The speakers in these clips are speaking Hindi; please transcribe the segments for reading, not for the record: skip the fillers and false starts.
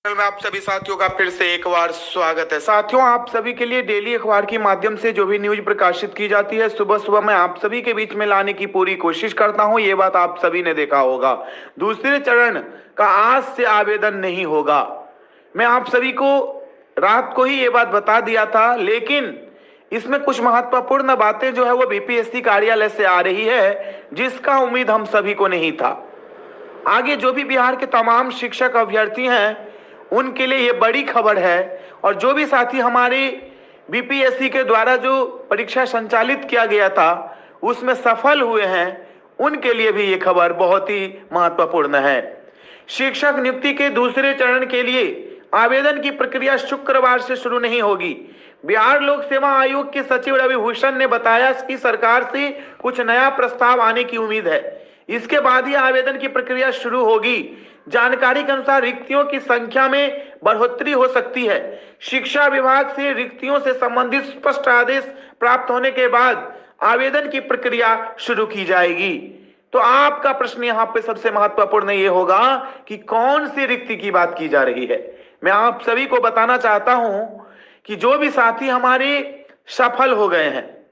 में आप सभी साथियों का फिर से एक बार स्वागत है। साथियों, आप सभी के लिए डेली अखबार के माध्यम से जो भी न्यूज प्रकाशित की जाती है सुबह सुबह मैं आप सभी के बीच में लाने की पूरी कोशिश करता हूं। ये बात आप सभी ने देखा होगा। दूसरे चरण का आज से आवेदन नहीं होगा। मैं आप सभी को रात को ही ये बात बता दिया था, लेकिन इसमें कुछ महत्वपूर्ण बातें जो है वो बीपीएससी कार्यालय से आ रही है, जिसका उम्मीद हम सभी को नहीं था। आगे जो भी बिहार के तमाम शिक्षक अभ्यर्थी हैं उनके लिए ये बड़ी खबर है, और जो भी साथी हमारे बीपीएससी के द्वारा जो परीक्षा संचालित किया गया था उसमें सफल हुए हैं, उनके लिए भी ये खबर बहुत ही महत्वपूर्ण है। शिक्षक नियुक्ति के दूसरे चरण के लिए आवेदन की प्रक्रिया शुक्रवार से शुरू नहीं होगी। बिहार लोक सेवा आयोग के सचिव रवि भूषण ने बताया कि सरकार से कुछ नया प्रस्ताव आने की उम्मीद है। इसके बाद ही आवेदन की प्रक्रिया शुरू होगी। जानकारी के अनुसार रिक्तियों की संख्या में बढ़ोतरी हो सकती है। शिक्षा विभाग से रिक्तियों से संबंधित स्पष्ट आदेश प्राप्त होने के बाद आवेदन की प्रक्रिया शुरू की जाएगी। तो आपका प्रश्न यहाँ पे सबसे महत्वपूर्ण ये होगा कि कौन सी रिक्ति की बात की जा रही है। मैं आप सभी को बताना चाहता हूं कि जो भी साथी हमारे सफल हो गए हैं,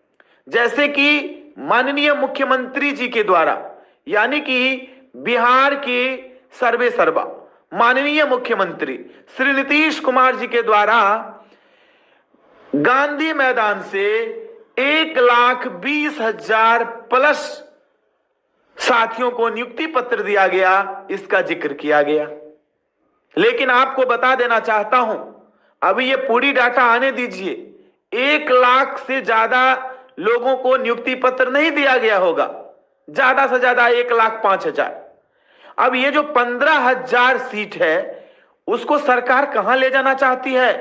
जैसे कि माननीय मुख्यमंत्री जी के द्वारा, यानी कि बिहार के सर्वे सर्वा माननीय मुख्यमंत्री श्री नीतीश कुमार जी के द्वारा गांधी मैदान से 1,20,000 प्लस साथियों को नियुक्ति पत्र दिया गया, इसका जिक्र किया गया। लेकिन आपको बता देना चाहता हूं, अभी ये पूरी डाटा आने दीजिए। 1 लाख से ज्यादा लोगों को नियुक्ति पत्र नहीं दिया गया होगा, ज्यादा से ज्यादा 1,05,000। अब ये जो 15,000 सीट है उसको सरकार कहां ले जाना चाहती है?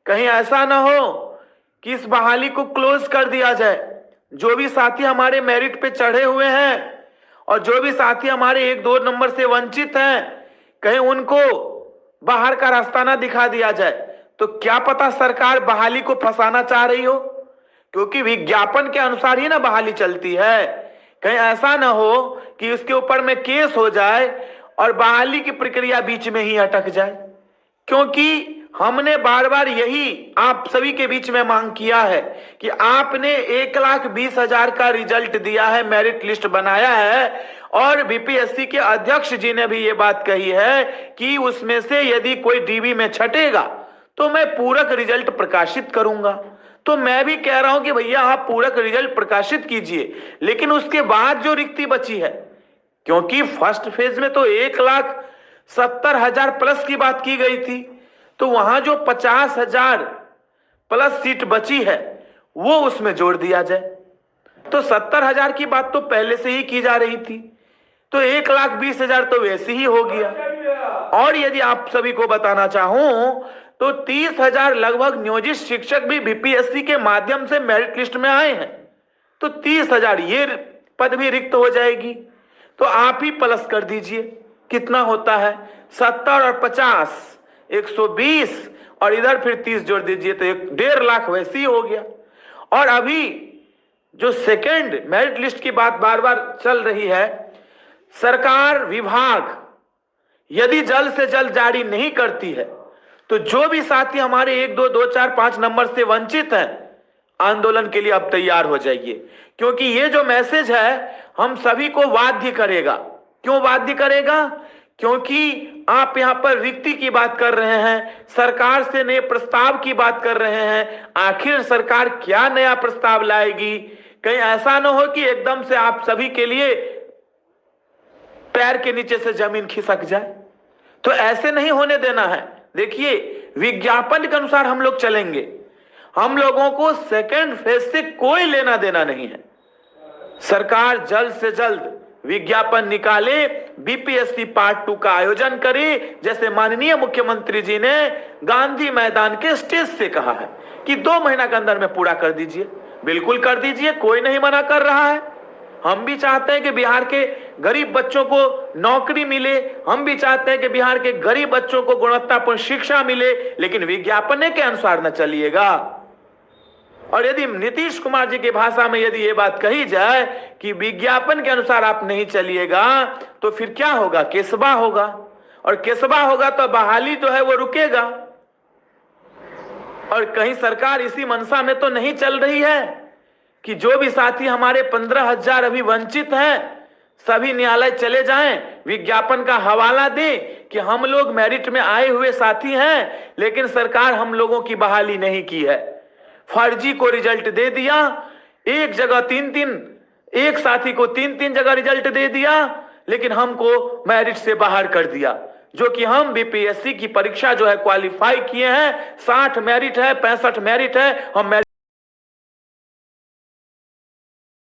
कहीं ऐसा ना हो कि इस बहाली को क्लोज कर दिया जाए। जो भी साथी हमारे मेरिट पे चढ़े हुए हैं और जो भी साथी हमारे 1-2 नंबर से वंचित हैं, कहीं उनको बाहर का रास्ता ना दिखा दिया जाए। तो क्या पता सरकार बहाली को फंसाना चाह रही हो, क्योंकि विज्ञापन के अनुसार ही ना बहाली चलती है। कहीं ऐसा ना हो कि उसके ऊपर में केस हो जाए और बहाली की प्रक्रिया बीच में ही अटक जाए। क्योंकि हमने बार बार यही आप सभी के बीच में मांग किया है कि आपने 1,20,000 का रिजल्ट दिया है, मेरिट लिस्ट बनाया है, और बीपीएससी के अध्यक्ष जी ने भी ये बात कही है कि उसमें से यदि कोई डीबी में छटेगा तो मैं पूरक रिजल्ट प्रकाशित करूंगा। तो मैं भी कह रहा हूं कि भैया आप पूरक रिजल्ट प्रकाशित कीजिए, लेकिन उसके बाद जो रिक्ति बची है, क्योंकि फर्स्ट फेज में तो 1,70,000 प्लस की बात की गई थी, तो वहां जो 50,000 प्लस सीट बची है वो उसमें जोड़ दिया जाए। तो 70,000 की बात तो पहले से ही की जा रही थी, तो 1,20,000 तो वैसे ही हो गया। और यदि आप सभी को बताना चाहूं तो 30,000 लगभग नियोजित शिक्षक भी बीपीएससी के माध्यम से मेरिट लिस्ट में आए हैं। तो 30,000 ये पद भी रिक्त हो जाएगी। तो आप ही प्लस कर दीजिए, कितना होता है? 70 और 50 120, और इधर फिर 30 जोड़ दीजिए तो 1.5 लाख वैसे ही हो गया। और अभी जो सेकेंड मेरिट लिस्ट की बात बार बार चल रही है, सरकार विभाग यदि जल्द से जल्द जारी नहीं करती है तो जो भी साथी हमारे 1, 2, 2, 4, 5 नंबर से वंचित हैं, आंदोलन के लिए अब तैयार हो जाइए। क्योंकि ये जो मैसेज है हम सभी को बाध्य करेगा। क्यों बाध्य करेगा? क्योंकि आप यहां पर रिक्ति की बात कर रहे हैं, सरकार से नए प्रस्ताव की बात कर रहे हैं। आखिर सरकार क्या नया प्रस्ताव लाएगी? कहीं ऐसा ना हो कि एकदम से आप सभी के लिए पैर के नीचे से जमीन खिसक जाए। तो ऐसे नहीं होने देना है। देखिए, विज्ञापन के अनुसार हम लोग चलेंगे। हम लोगों को सेकेंड फेज से कोई लेना देना नहीं है। सरकार जल्द से जल्द विज्ञापन निकाले, बीपीएससी पार्ट 2 का आयोजन करे, जैसे माननीय मुख्यमंत्री जी ने गांधी मैदान के स्टेज से कहा है कि 2 महीना के अंदर में पूरा कर दीजिए। बिल्कुल कर दीजिए, कोई नहीं मना कर रहा है। हम भी चाहते हैं कि बिहार के गरीब बच्चों को नौकरी मिले, हम भी चाहते हैं कि बिहार के गरीब बच्चों को गुणवत्तापूर्ण शिक्षा मिले, लेकिन विज्ञापन के अनुसार न चलिएगा। और यदि नीतीश कुमार जी की भाषा में यदि ये बात कही जाए कि विज्ञापन के अनुसार आप नहीं चलिएगा, तो फिर क्या होगा? केसबा होगा। और केसवा होगा तो बहाली जो है वो रुकेगा। और कहीं सरकार इसी मनसा में तो नहीं चल रही है कि जो भी साथी हमारे 15,000 अभी वंचित हैं सभी न्यायालय चले जाएं, विज्ञापन का हवाला दें कि हम लोग मेरिट में आए हुए साथी हैं, लेकिन सरकार हम लोगों की बहाली नहीं की है। फर्जी को रिजल्ट दे दिया, एक जगह 3-3, एक साथी को 3-3 जगह रिजल्ट दे दिया, लेकिन हमको मेरिट से बाहर कर दिया। जो कि हम बीपीएससी की परीक्षा जो है क्वालिफाई किए हैं, 60 मेरिट है, 65 मेरिट है, हम